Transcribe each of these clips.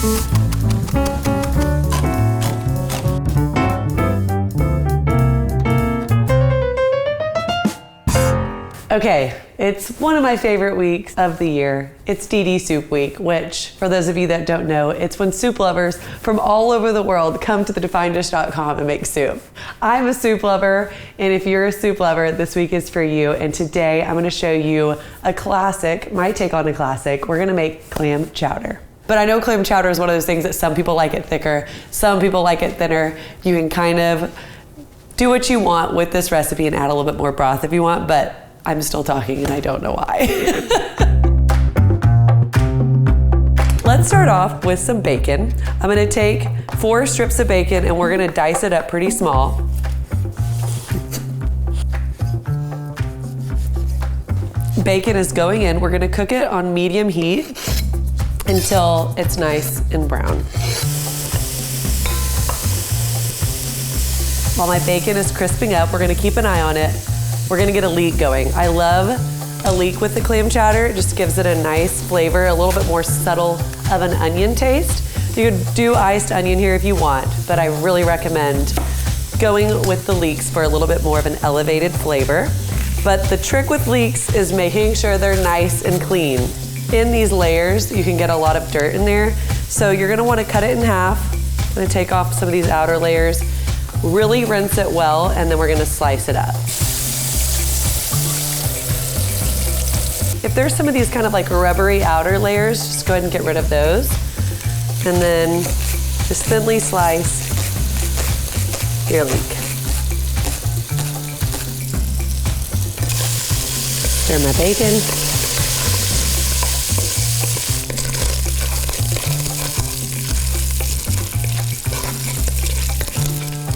Okay, it's one of my favorite weeks of the year. It's DD Soup Week, which, for those of you that don't know, it's when soup lovers from all over the world come to thedefineddish.com and make soup. I'm a soup lover, and if you're a soup lover, this week is for you. And today I'm gonna show you a classic, my take on a classic. We're gonna make clam chowder. But I know clam chowder is one of those things that some people like it thicker, some people like it thinner. You can kind of do what you want with this recipe and add a little bit more broth if you want, but I'm still talking and I don't know why. Let's start off with some bacon. I'm gonna take 4 strips of bacon and we're gonna dice it up pretty small. Bacon is going in. We're gonna cook it on medium heat until it's nice and brown. While my bacon is crisping up, we're gonna keep an eye on it. We're gonna get a leek going. I love a leek with the clam chowder. It just gives it a nice flavor, a little bit more subtle of an onion taste. You could do iced onion here if you want, but I really recommend going with the leeks for a little bit more of an elevated flavor. But the trick with leeks is making sure they're nice and clean. In these layers, you can get a lot of dirt in there. So you're gonna wanna cut it in half. I'm gonna take off some of these outer layers, really rinse it well, and then we're gonna slice it up. If there's some of these kind of like rubbery outer layers, just go ahead and get rid of those. And then just thinly slice your leek. Stir my bacon.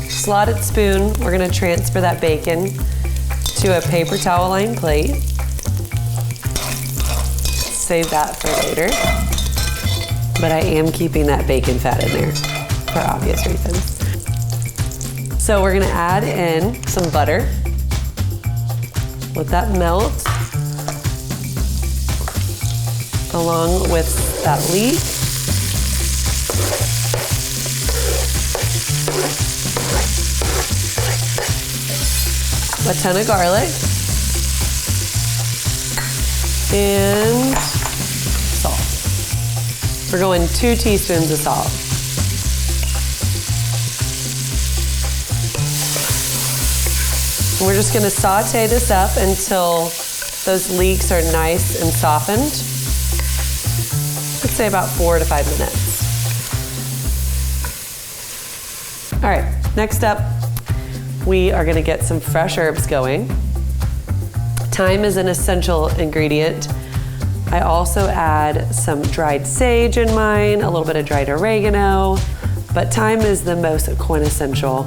Slotted spoon, we're gonna transfer that bacon to a paper towel lined plate. Save that for later. But I am keeping that bacon fat in there for obvious reasons. So we're gonna add in some butter. Let that melt along with that leek. A ton of garlic. And salt. We're going 2 teaspoons of salt. And we're just gonna saute this up until those leeks are nice and softened. Let's say about 4 to 5 minutes. All right, next up, we are gonna get some fresh herbs going. Thyme is an essential ingredient. I also add some dried sage in mine, a little bit of dried oregano, but thyme is the most quintessential.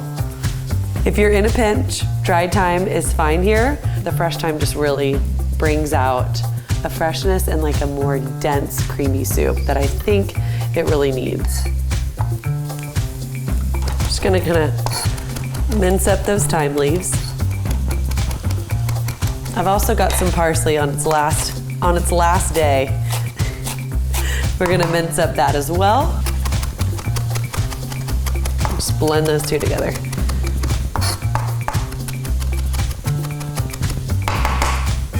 If you're in a pinch, dried thyme is fine here. The fresh thyme just really brings out a freshness and like a more dense, creamy soup that I think it really needs. Just gonna kind of mince up those thyme leaves. I've also got some parsley on its last day. We're gonna mince up that as well. Just blend those two together.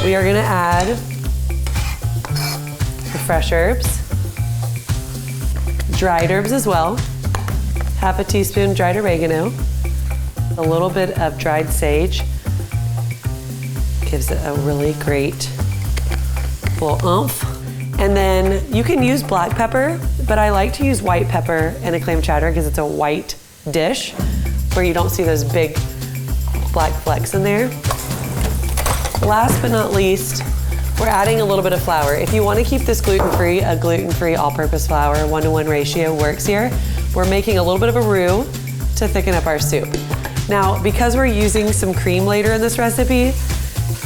We are gonna add the fresh herbs, dried herbs as well, half a teaspoon dried oregano, a little bit of dried sage. Gives it a really great full oomph. And then you can use black pepper, but I like to use white pepper in a clam chowder because it's a white dish where you don't see those big black flecks in there. Last but not least, we're adding a little bit of flour. If you want to keep this gluten-free, a gluten-free all-purpose flour 1-to-1 ratio works here. We're making a little bit of a roux to thicken up our soup. Now, because we're using some cream later in this recipe,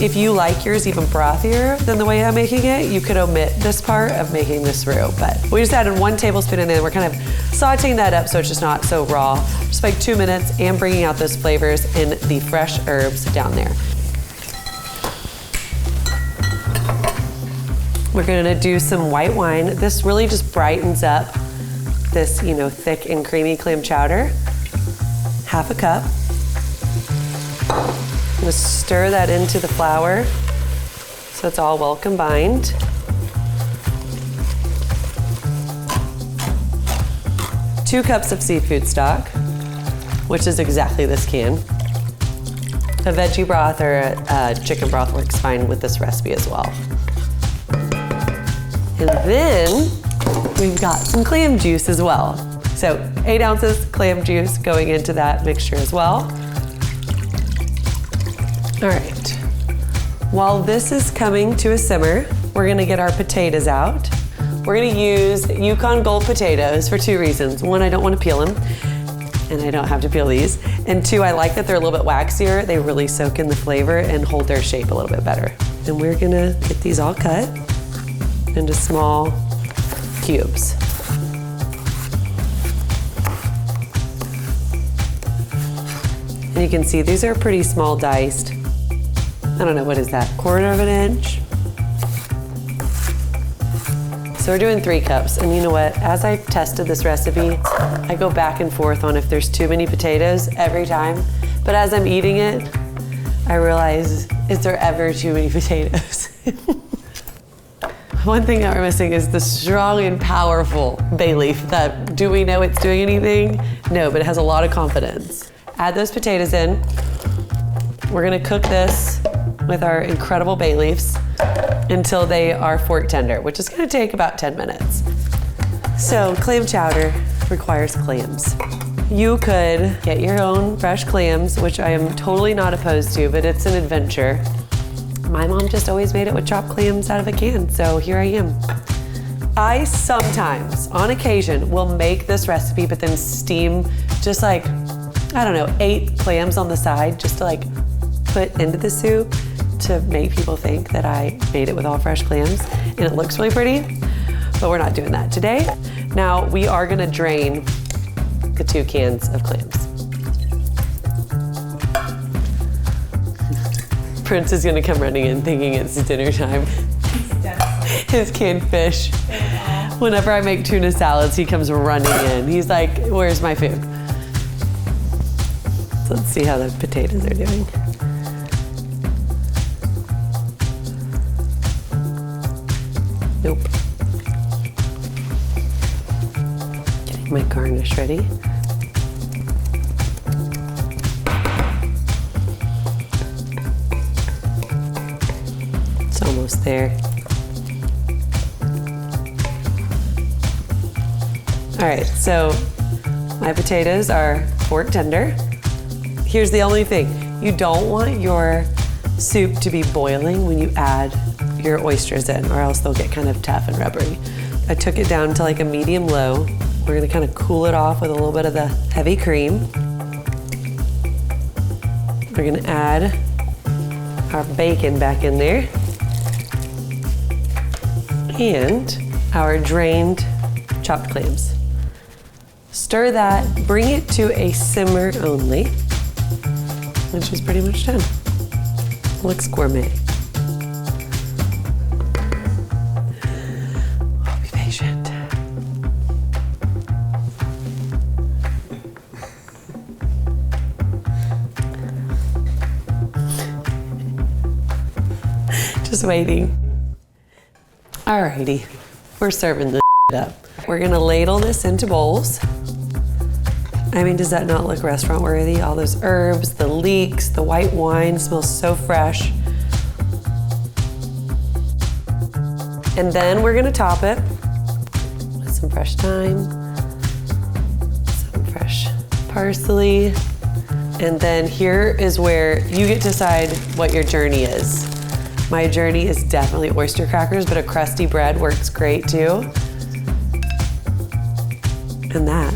if you like yours even brothier than the way I'm making it, you could omit this part of making this roux. But we just added 1 tablespoon in there. We're kind of sauteing that up so it's just not so raw. Just like 2 minutes and bringing out those flavors in the fresh herbs down there. We're gonna do some white wine. This really just brightens up this, thick and creamy clam chowder. Half a cup. I'm gonna stir that into the flour so it's all well combined. Two cups of seafood stock, which is exactly this can. A veggie broth or a chicken broth works fine with this recipe as well. And then we've got some clam juice as well. So 8 ounces clam juice going into that mixture as well. All right, while this is coming to a simmer, we're gonna get our potatoes out. We're gonna use Yukon Gold potatoes for 2 reasons. 1, I don't wanna peel them, and I don't have to peel these. And 2, I like that they're a little bit waxier. They really soak in the flavor and hold their shape a little bit better. And we're gonna get these all cut into small cubes. And you can see these are pretty small diced. I don't know, what is that, 1/4 of an inch? So we're doing 3 cups, and you know what? As I tested this recipe, I go back and forth on if there's too many potatoes every time. But as I'm eating it, I realize, is there ever too many potatoes? One thing that we're missing is the strong and powerful bay leaf. That, do we know it's doing anything? No, but it has a lot of confidence. Add those potatoes in. We're gonna cook this with our incredible bay leaves until they are fork tender, which is gonna take about 10 minutes. So clam chowder requires clams. You could get your own fresh clams, which I am totally not opposed to, but it's an adventure. My mom just always made it with chopped clams out of a can, so here I am. I sometimes, on occasion, will make this recipe, but then steam just like, I don't know, 8 clams on the side just to like put into the soup to make people think that I made it with all fresh clams, and it looks really pretty, but we're not doing that today. Now, we are gonna drain the 2 cans of clams. Prince is gonna come running in thinking it's dinner time. His canned fish. Whenever I make tuna salads, he comes running in. He's like, where's my food? So let's see how the potatoes are doing. Nope. Getting my garnish ready. It's almost there. All right, so my potatoes are fork tender. Here's the only thing. You don't want your soup to be boiling when you add your oysters in, or else they'll get kind of tough and rubbery. I took it down to like a medium low. We're gonna kind of cool it off with a little bit of the heavy cream. We're gonna add our bacon back in there and our drained chopped clams. Stir that, bring it to a simmer only, which is pretty much done. Looks gourmet. I'll be patient. Just waiting. Alrighty, we're serving this up. We're gonna ladle this into bowls. I mean, does that not look restaurant worthy? All those herbs, the leeks, the white wine smells so fresh. And then we're gonna top it with some fresh thyme, some fresh parsley. And then here is where you get to decide what your journey is. My journey is definitely oyster crackers, but a crusty bread works great too. And that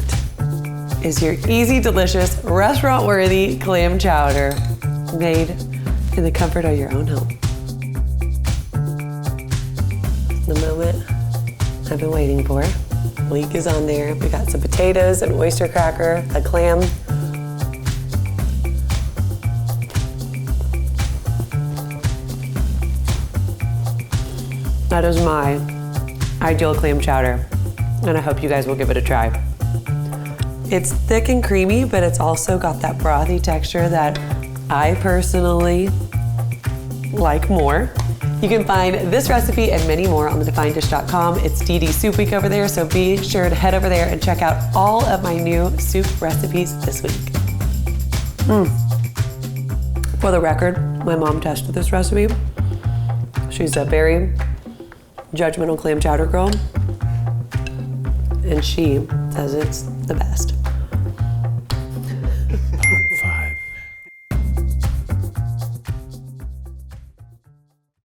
is your easy, delicious, restaurant-worthy clam chowder made in the comfort of your own home. The moment I've been waiting for. Leek is on there. We got some potatoes, an oyster cracker, a clam. That is my ideal clam chowder. and I hope you guys will give it a try. It's thick and creamy, but it's also got that brothy texture that I personally like more. You can find this recipe and many more on thedefineddish.com. It's DD Soup Week over there, so be sure to head over there and check out all of my new soup recipes this week. For the record, my mom tested this recipe. She's a very judgmental clam chowder girl, and she says it's the best.